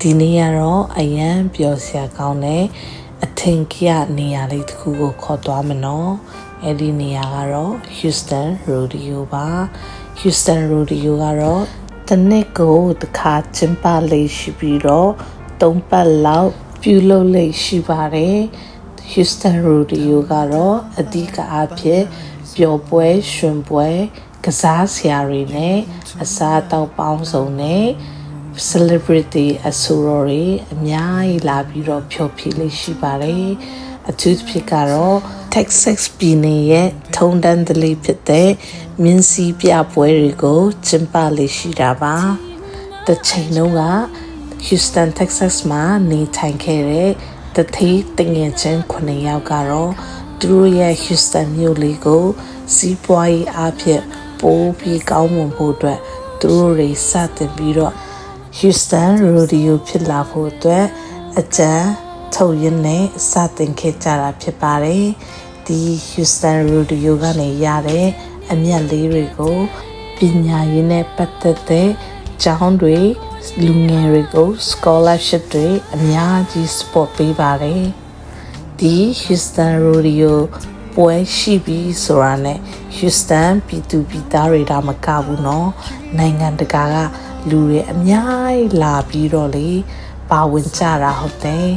ဒီနေ့ကတော့အရန်ပျော်စရာကောင်းတဲ့အထင်ကြီးနေရာလေးတစ်ခုကိုခေါ်သွားမယ်နော်အဲ့ဒီနေရာကတော့ Houston Rodeo ပါ Houston Rodeo ကတော့တစ်နှစ်ကိုတစ်ခါကျင်းပလေးရှိပြီးတော့၃ပတ်လောက်ပြုလုပ်လေးရှိပါတယ် Houston Rodeo ကတော့အဓိကအားဖြင့်ပျော်ပွဲရှင်ပွဲကစားစရာတွေနဲ့အစားအသောက်ပေါင်းစုံနဲ့celebrity အဆိုတော်တွေအများကြီးလာပြီးတော့ဖျော်ဖြေလေးရှိပါတယ်အထူးသဖြင့်ကတော့ Texas ပြည်နယ်ရဲ့ထုံတန်းတလေးဖြစ်တဲ့မြင်းစီးပြပွဲတွေကိုကျင်းပလေးရှိတာပါတစ်ချိန်လုံးက Houston Texas မှာနေထိုင်ခဲ့တဲ့တတိတငယ်ချင်း9ယောက်ကတော့သူတို့ရဲ့ Houston မြို့လေးကိုစီးပွားရေးအဖြစ်ပိုးပြီးကောင်းမွန်ဖို့အတွက်သူတို့တွေစတင်ပြီးတော့Houston Rodeo ဖြစ်လာဖို့အတွက်အကြံထုတ်ရင်းနဲ့စတင်ခဲ့ကြတာဖြစ်ပါတယ်ဒီ Houston Rodeo ကနေရတဲ့အမြတ်လေးတွေကိုပညာရေးနဲ့ပတ်သက်တဲ့ကျောင်းတွေလူငယ်တွေကို scholarship တွေအများကြီး support ပေးပါတယ်ဒီ Houston Rodeo ပွဲရှိပြီးဆိုတာနဲ့ Houston ပြည်သူပြည်သားတွေဒါမကဘူးเนาะနိုင်ငံတကာကလူတွေအများကြီးလာပြီးတော့လေပါဝင်ကြတာဟုတ်တယ်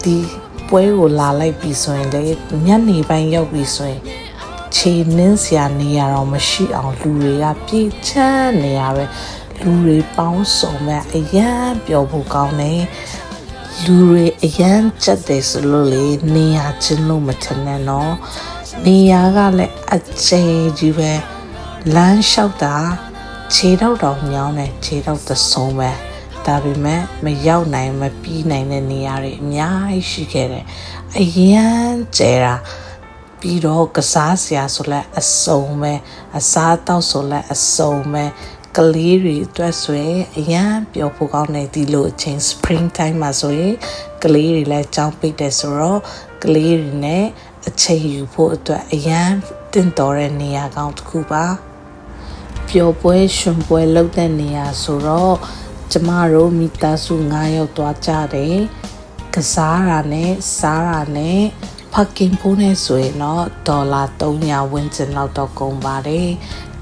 ဒီပွဲကိုလာလိုက်ပြီဆိုရင်လေညနေပိုင်းရောက်ပြီဆိုရင်ခြေနှင်းစရာနေရတော့မရှိအောင်လူတွေကပြည့်ချမ်းနေရပဲလူတွေပေါင်းစုံမဲ့အရန်ပျော်ဖို့ကောင်းတယ်လူတွေအရန်ကြက်တယ်ဆိုလို့လေနေရချင်းလို့မထင်နဲ့နော်နေရကလည်းအကျဉ်းကြီးပဲလမ်းလျှောက်တာခြေတော့တောင်ညောင်းတယ်ခြေတော့သဆုံးပဲဒါပေမဲ့မရောက်နိုင်မပြီးနိုင်တဲ့နေရာတွေအများကြီးရှိခဲ့တယ်အရန်ကျဲတာပြီးတော့ကစားစရာဆိုလဲအစုံပဲအစားတောက်ဆိုလဲအစုံပဲကလေးတွေအတွက်ဆိုရင်အရန်ပျော်ဖို့ကောင်းတယ်ဒီလိုအချိန် spring time မှာဆိုရင်ကလေးတွေလည်းကြောင်းပိတ်တယ်ဆိုတော့ကလေးတွေနဲ့အချိန်ယူဖို့အတွက်အရန်တင့်တော်တဲ့နေရာကောင်းတစ်ခုပါပျော်ပွဲရှင်ပွဲလုပ်တဲ့နေရာဆိုတော့ကျမတို့မိသားစု9ယောက်သွားကြတယ်ကစားတာနဲ့စားတာနဲ့ဖကင်ဖိုးနဲ့ဆိုရင်တော့ဒေါ်လာ300ဝန်းကျင်လောက်တော့ကုန်ပါတယ်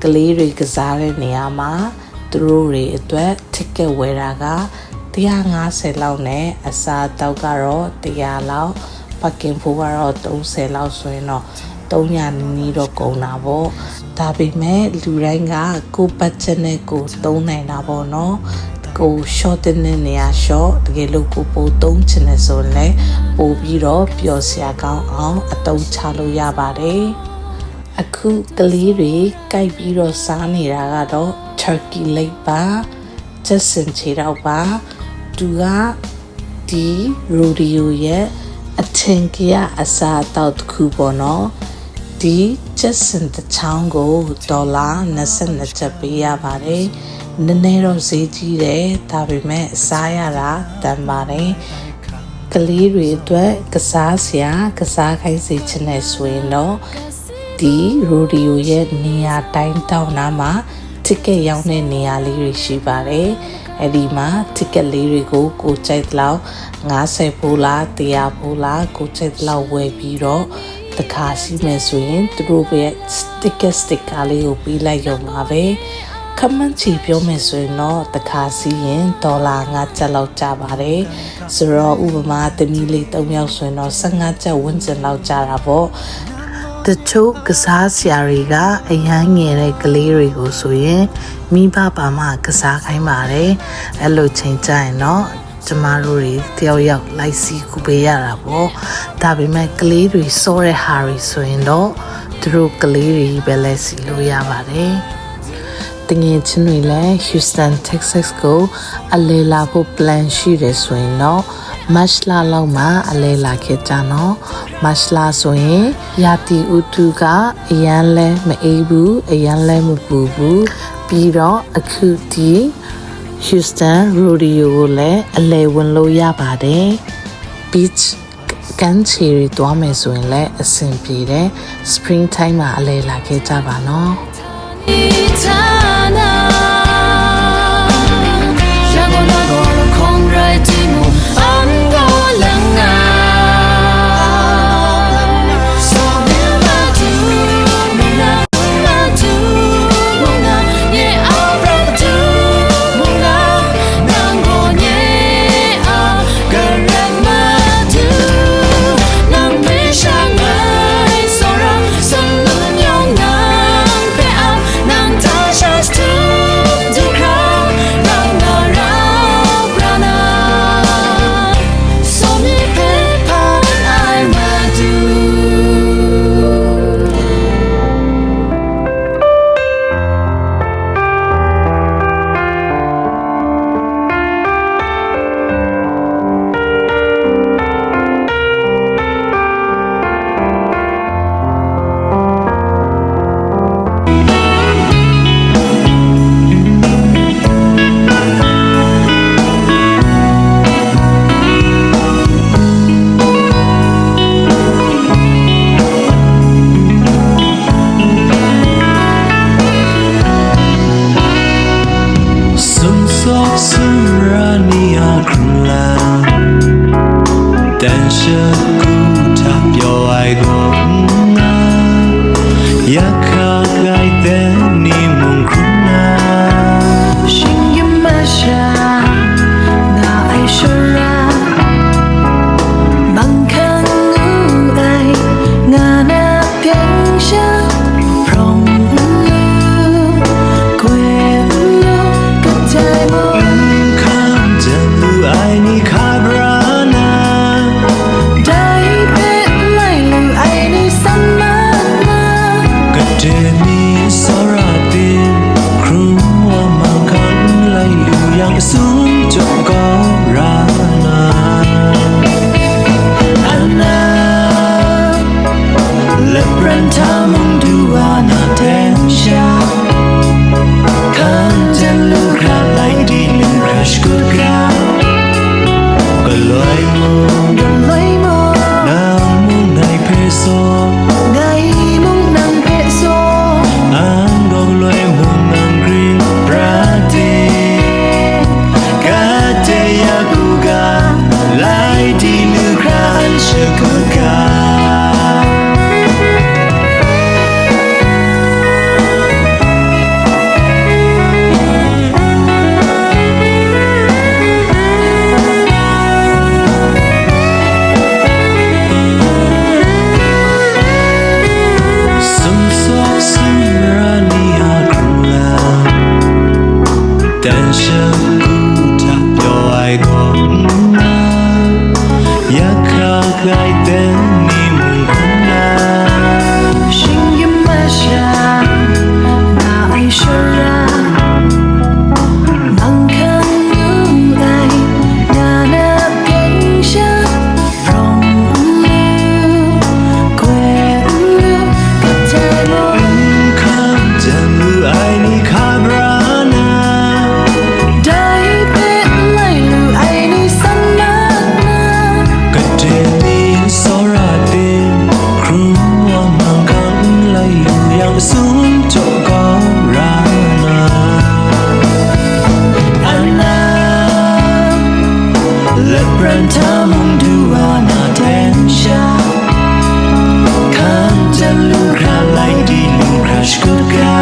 ကလေးတွေကစားတဲ့နေရာမှာသူတို့တွေအတွက် ticket ဝယ်တာက150လောက်နဲ့အစားတောက်ကတော့100လောက်ဖကင်ဖိုးကတော့30လောက်ဆိုရင်တော့300နီးတော့ကုန်တာပေါ့ဒါပေမဲ့လူတိုင်းကကိုယ်ဘတ်ဂျက်နဲ့ကိုသုံးနိုင်တာပေါ့နော်ကို short တဲ့နေရာ short တကယ်လို့ကိုပိုသုံးချင်တယ်ဆိုရင်ပို့ပြီးတော့ပျော်စရာကောင်းအောင်အသုံးချလို့ရပါတယ်အခုကလေးတွေကြိုက်ပြီးတော့စားနေတာကတော့ turkey leg ပါချက်စင်ချေတော့ပါသူကဒီ rodeo ရဲ့အထင်ကြီးအစားအသောက်တစ်ခုပေါ့နော်ဒီချက်စင်တစ်ချောင်းကိုဒေါ်လာ22ကျပ်ပေးရပါတယ်နည်းနည်းတော့ဈေးကြီးတယ်ဒါပေမဲ့စားရတာတန်ပါတယ်ကလေးတွေအတွက်ကစားစရာကစားခိုင်းစေချင်တဲ့ဆိုရင်တော့ဒီ rodeo ရဲ့နေရာတိုင်းတောင်းနာမှာ ticket ရောင်းတဲ့နေရာလေးတွေရှိပါတယ်အဲ့ဒီမှာ ticket လေးတွေကိုကိုကြိုက်လောက်50ဖိုးလား100ဖိုးလားကိုကြိုက်လောက်ဝယ်ပြီးတော့တခါစီးမယ်ဆိုရင်သူတို့ရဲ့ sticker လေးကိုပေးလိုက်ရုံပါပဲခမန်းချီပြောမယ်ဆိုရင်တော့တခါစီးရင်ဒေါ်လာ5ကျပ်လောက်ကျပါတယ်ဆိုတော့ဥပမာသမီးလေး3ယောက်ဆိုရင်တော့15ကျပ်ဝန်းကျင်လောက်ကျတာပေါ့တချို့ကစားစရာတွေကအရန်ငယ်တဲ့ကလေးတွေကိုဆိုရင်မိဘပါမကစားခိုင်းပါတယ်အဲ့လိုချိန်ကြရင်တော့ကျမတို့တွေတယောက်ယောက်လိုက်စီကူပေးရတာပေါ့ဒါပေမဲ့ကလေးတွေစောတဲ့ဟာတွေဆိုရင်တော့သူတို့ကလေးတွေပဲလဲစီလို့ရပါတယ်တငယ်ချင်းတွေလည်း Houston Texas ကိုအလဲလာဖို့ plan ရှိတယ်ဆိုရင်တော့မတ်လလောက်မှာအလဲလာခဲ့ကြနော်မတ်လဆိုရင်ရာသီဥတုကအရန်လဲမအေးဘူးအရန်လဲမပူဘူးပြီးတော့အခုဒီ Houston Rodeo ကိုလည်းအလဲဝင်လို့ရပါတယ် beach ကန်ချီရီတွားမယ်ဆိုရင်လည်းအဆင်ပြေတယ် spring time မှာအလဲလာခဲ့ကြပါနော်让我落空热寂 Lebranta munduana tensha Kanta lukra laidi lukra shkuka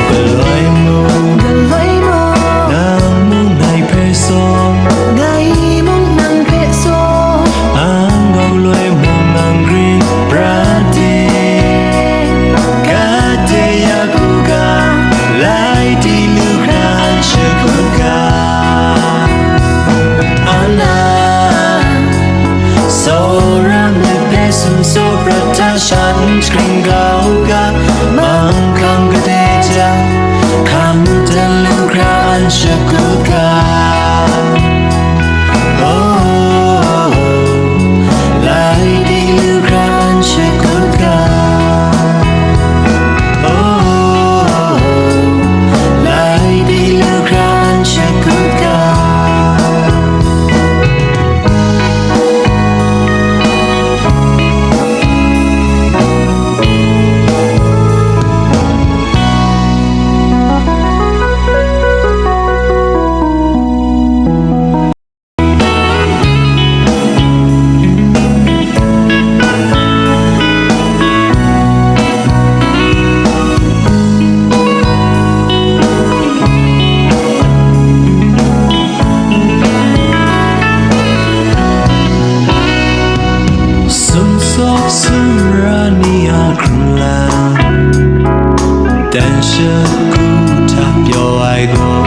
Beloimo Namu nai peso Angau loe mong green brade Kate yakuga laidi lukra shkuka Shan screen gauga mang kam gadeja kam delukra an shakuka oh lady lukra an shakuka oh lady lukra an shakuka Surania Krula Dansha Kuta Yo I go